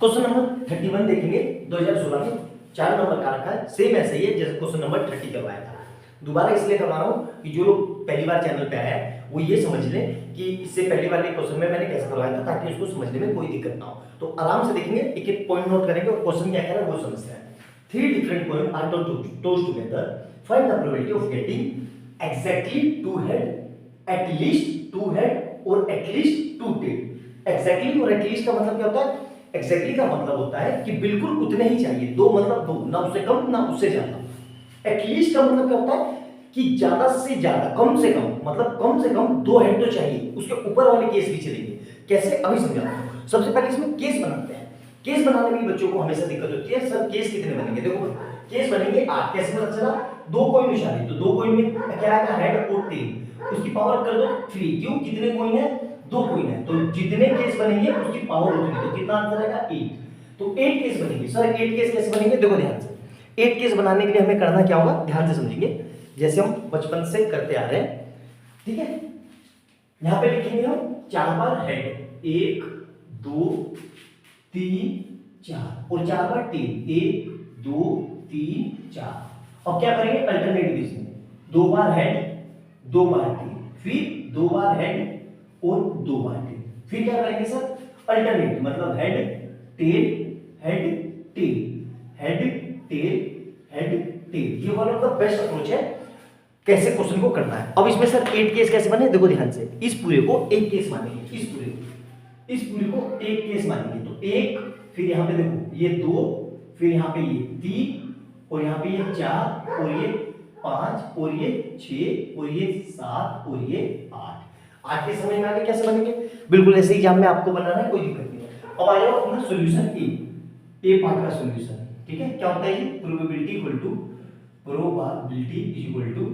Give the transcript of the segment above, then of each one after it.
Question number 31 देखेंगे 2016 में 4 number का रखा है, सेम ऐसे ही है जैसे क्वेश्चन नंबर 30 करवाया था। दोबारा इसलिए करवा रहा हूँ कि जो लोग पहली बार चैनल पे आया है वो ये समझ ले कि इससे पहले वाले क्वेश्चन में मैंने कैसे करवाया था, ताकि उसको समझने में कोई दिक्कत ना हो। तो आराम से देखेंगे, एक एक पॉइंट नोट करेंगे और क्वेश्चन क्या कह रहा है वो समझते हैं। 3 different points are tossed together. Find the probability of getting exactly 2 head, at least 2 head or at least 2 tail. Exactly और at least का मतलब क्या होता है? Exactly का मतलब होता है कि बिल्कुल उतने ही चाहिए, दो मतलब दो, ना उससे कम ना उससे ज्यादा। At least का मतलब क्या होता है कि ज्यादा से ज्यादा, कम से कम, मतलब कम से कम 2 हेड तो चाहिए, उसके ऊपर वाले केस भी चलेंगे। कैसे, अभी समझाता हूँ। सबसे पहले इसमें केस बनाते हैं। केस बनाने में बच्चों को हमेशा दिक्कत होती है, सर केस कितने बनेंगे? देखो केस बनेंगे 8। कैसे पता चला? 2 कॉइन निशानी, तो 2 कॉइन में क्या आएगा? हेड और टेल। उसकी पावर कर दो 3। क्यों? कितने कॉइन है? 2 कॉइन है, तो जितने केस बनेंगे उसकी पावर उतनी। तो कितना आंसर आएगा? 8। तो 8 केस बनेंगे। सर 8 केस कैसे बनेंगे? देखो ध्यान से। 8 केस बनाने के लिए हमें करना क्या होगा, ध्यान से समझेंगे, जैसे हम बचपन से करते आ रहे हैं। ठीक है, यहां पे लिखेंगे हम 4 बार हेड, 1 2 3 4, और 4 बार टेल, 1 2 3 4। अब क्या करेंगे? अल्टरनेटिव इसमें 2 बार हेड 2 बार टेल, फिर 2 बार हेड और 2 बार टेल, फिर क्या करेंगे सर? अल्टरनेटिव, मतलब head tail head tail head tail head tail. ये one of the best approach है कैसे क्वेश्चन को करना है। अब इसमें सर 8 केस कैसे बने? देखो ध्यान से, इस पूरे को एक केस मानेंगे, इस पूरे को एक केस मानेंगे। तो एक, फिर यहाँ पे देखो ये 2, फिर यहाँ पे ये 3, और यहाँ पे ये 4, और ये 5, और ये 6, और ये 7, और ये 8। 8 के समझ में आ गया कैसे बनेंगे? बिल्कुल ऐसे एग्जाम में आपको बनाना है, कोई दिक्कत नहीं है। अब आ जाओ अपना सॉल्यूशन ए पार्ट का सॉल्यूशन। ठीक है, क्या होता है ये? Probability equal to probability is equal to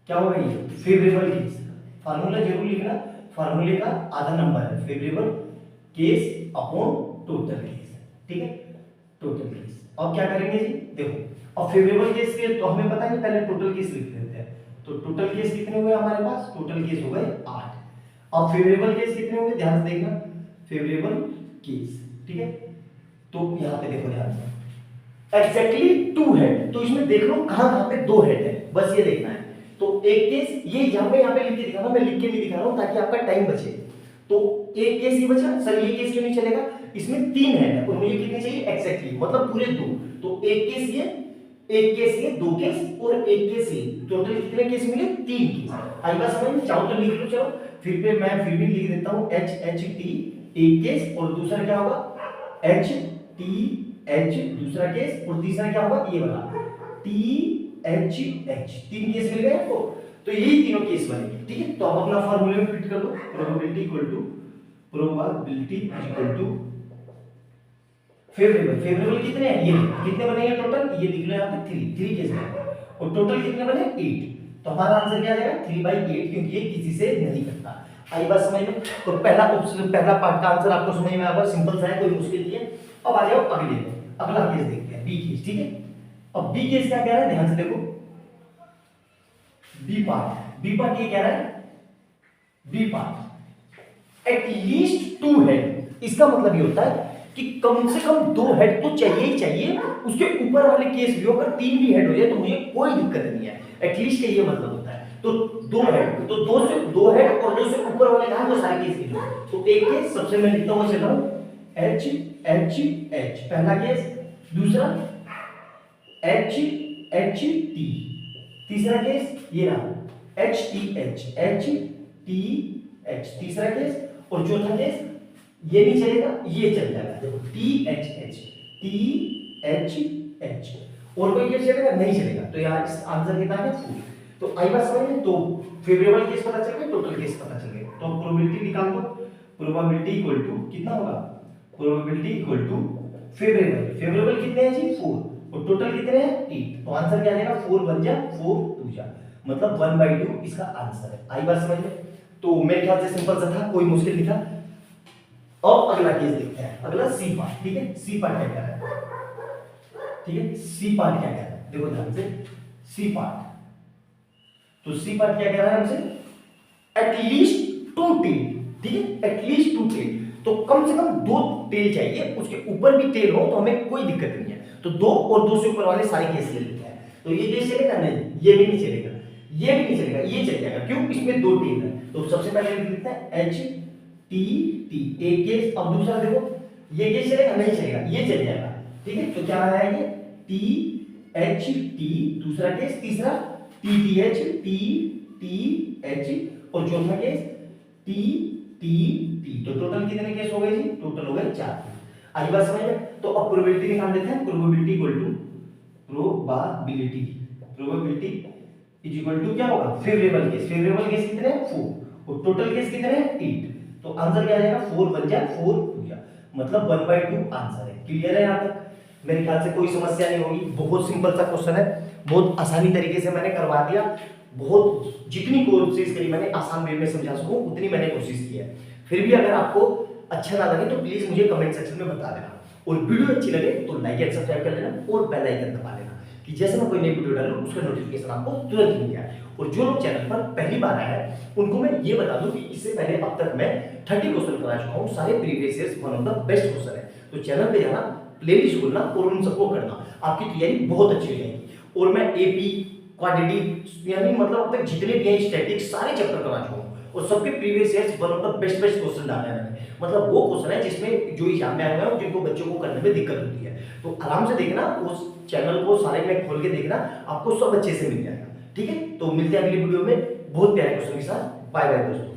क्या होगा? ये फेवरेबल केस। फार्मूला जरूर लिखना, फार्मूले का आधा नंबर है favourable case upon total case. ठीक है, टोटल केस। अब क्या करेंगे जी? देखो, अब फेवरेबल केस के तो हमें पता है, पहले टोटल केस लिख देते हैं। तो टोटल केस कितने हुए हमारे पास? टोटल केस हो गए 8। अब फेवरेबल केस कितने होंगे? ध्यान से देखना, फेवरेबल केस। ठीक है, तो यहां पे देखो ध्यान से, एग्जैक्टली 2 हेड। तो इसमें देख लो कहां कहां पे 2 हेड है, बस ये देखना है। तो एक केस ये यहाँ पे लिख के दिखा रहा हूं, मैं लिख के नहीं दिखा रहा हूं ताकि आपका टाइम बचे। तो एक केस ये बचा। सर ये केस क्यों नहीं चलेगा? इसमें 3 है और मुझे कितने चाहिए? एग्जैक्टली, मतलब पूरे 2। तो एक केस ये, एक केस ये, 2 केस और एक केस ये, टोटल कितने केस मिले? 3 केस। आई बात समझ में? चाहो तो लिख लो, चलो फिर पे मैं फिर भी लिख देता हूं एच एच टी एक केस, और दूसरा क्या होगा? एच टी एच दूसरा केस, और तीसरा क्या होगा? ये वाला टी एच एच। 3 केस मिल गए आपको, तो यही तीनों केस बनेंगे। ठीक है, तो आप अपना फार्मूले में फिट कर दो, probability equal to probability equal to favourable. Favourable कितने हैं? ये कितने बनेंगे टोटल? ये लिख लो यहाँ पे 3 केस बने, और टोटल कितने बने? 8। तो हमारा आंसर क्या आ जाएगा? 3/8, क्योंकि ये किसी से नहीं करता। आई बात समझ में? तो पहला ऑप्शन, पहला पार्ट का आंसर आपको समझ में आ गया, सिंपल सा है, कोई मुश्किल नहीं है। अब आ जाओ अगला केस देखते हैं, बी केस। ठीक है, अब बी केस क्या कह रहा है? ध्यान से देखो, बी पार्ट ये कह रहा है, बी पार्ट एटलीस्ट 2 हेड। इसका मतलब ये होता है कि कम से कम 2 हेड तो चाहिए ही चाहिए, उसके ऊपर वाले केस भी अगर 3 भी हेड हो जाए तो मुझे कोई दिक्कत नहीं है। एटलीस्ट का ये मतलब होता है, तो 2 हेड, तो 2 हेड और 2 से ऊपर वाले कहां? वो सारे केस गिनो। तो एक केस सबसे मैं लिखता हूं, चलो एच एच एच पहला केस, दूसरा एच एच टी, तीसरा केस ये रहा एच टी एच तीसरा केस, और चौथा केस ये नहीं चलेगा, ये चल जाएगा। देखो टी एच एच, और कोई केस चलेगा? नहीं चलेगा। तो यहाँ आंसर कितना है? 4। तो आई बात समझ में? तो फेवरेबल केस पता चल गया, टोटल केस पता चल गया। तो प्रोबेबिलिटी निकाल दो, प्रोबेबिलिटी इक्वल टू कितना होगा? प्रोबेबिलिटी इक्वल टू फेवरेबल कितने हैं जी? 4, और टोटल कितने हैं? 8। तो आंसर क्या आ जाएगा? 4 1 जा 4 2 जा, मतलब 1/2 इसका आंसर है। आई बात समझ में? तो मेरे ख्याल से सिंपल सा था, कोई मुश्किल नहीं था। अब अगला केस देखते हैं, अगला सी पार्ट। ठीक है, सी पार्ट क्या कह रहा है? ठीक है, सी पार्ट क्या कह रहा है? देखो ध्यान से, सी पार्ट, तो सी पार्ट क्या कह रहा है हमसे? At least 2 tail. ठीक है, एटलीस्ट 2 टेल। तो कम से कम 2 टेल चाहिए, उसके ऊपर भी टेल हो तो हमें कोई दिक्कत नहीं है। तो 2 और 2 से ऊपर वाले सारे केस ले लेते हैं। तो ये केस चलेगा नहीं, ये भी नहीं चलेगा, ये भी नहीं चलेगा, ये चल जाएगा। क्यों? इसमें 2 टेल है। तो सबसे पहले लिख लेते हैं एच टी टी, एक केस। अब दूसरा देखो, ये केस चलेगा नहीं चलेगा, ये चल जाएगा। ठीक है, तो क्या आया ये टी एच टी, दूसरा केस। तीसरा T T H, T T H, और चौथा केस टी टी टी। तो टोटल कितने केस हो गए जी? टोटल हो गए 4। आई बात समझ में? तो अब प्रोबेबिलिटी निकाल लेते हैं। Probability equal to probability, probability is equal to क्या होगा? Favourable case. फेवरेबल केस कितने हैं? 4, और टोटल केस कितने हैं? 8। तो आंसर क्या आ जाएगा? 4 बन जाए 4 हो गया, मतलब 1/2 आंसर है। क्लियर है? यहां तक मेरे ख्याल से कोई समस्या नहीं होगी। बहुत सिंपल सा क्वेश्चन है, बहुत आसानी तरीके से मैंने करवा दिया। बहुत जितनी कोशिश करी मैंने आसान वे में समझा सकूं उतनी मैंने कोशिश की है। फिर भी अगर आपको अच्छा ना लगे तो प्लीज मुझे कमेंट सेक्शन में बता देना, और वीडियो अच्छी लगे तो लाइक एंड सब्सक्राइब कर लेना और बेल आइकन दबा लेना कि जैसे मैं कोई नई वीडियो डालूं उसका नोटिफिकेशन आपको तुरंत मिल जाए। और जो लोग चैनल पर पहली बार आए हैं उनको मैं ये बता दूं कि इससे पहले अब तक मैं 30 क्वेश्चन करा चुका हूं, सारे previous years one of the best question है। तो चैनल पे जाना, प्लेलिस्ट खोलना और उन सबको करना, आपकी तैयारी बहुत अच्छी हो जाएगी। और मैं एपी क्वांटिटी यानी मतलब अब तक जितने भी हैं स्टैटिक सारे चैप्टर करा चुका हूं, और सबके previous years one of the best question डाले हैं मैंने। मतलब वो क्वेश्चन है जिसमें जो एग्जाम में आए हुए हैं जिनको बच्चों को करने में दिक्कत होती है। तो आराम से देखना, उस चैनल को सारे में खोल के देखना, आपको सब अच्छे से मिल जाएगा। ठीक है, तो मिलते हैं अगली वीडियो में बहुत प्यारे क्वेश्चन के साथ। बाय बाय दोस्तों।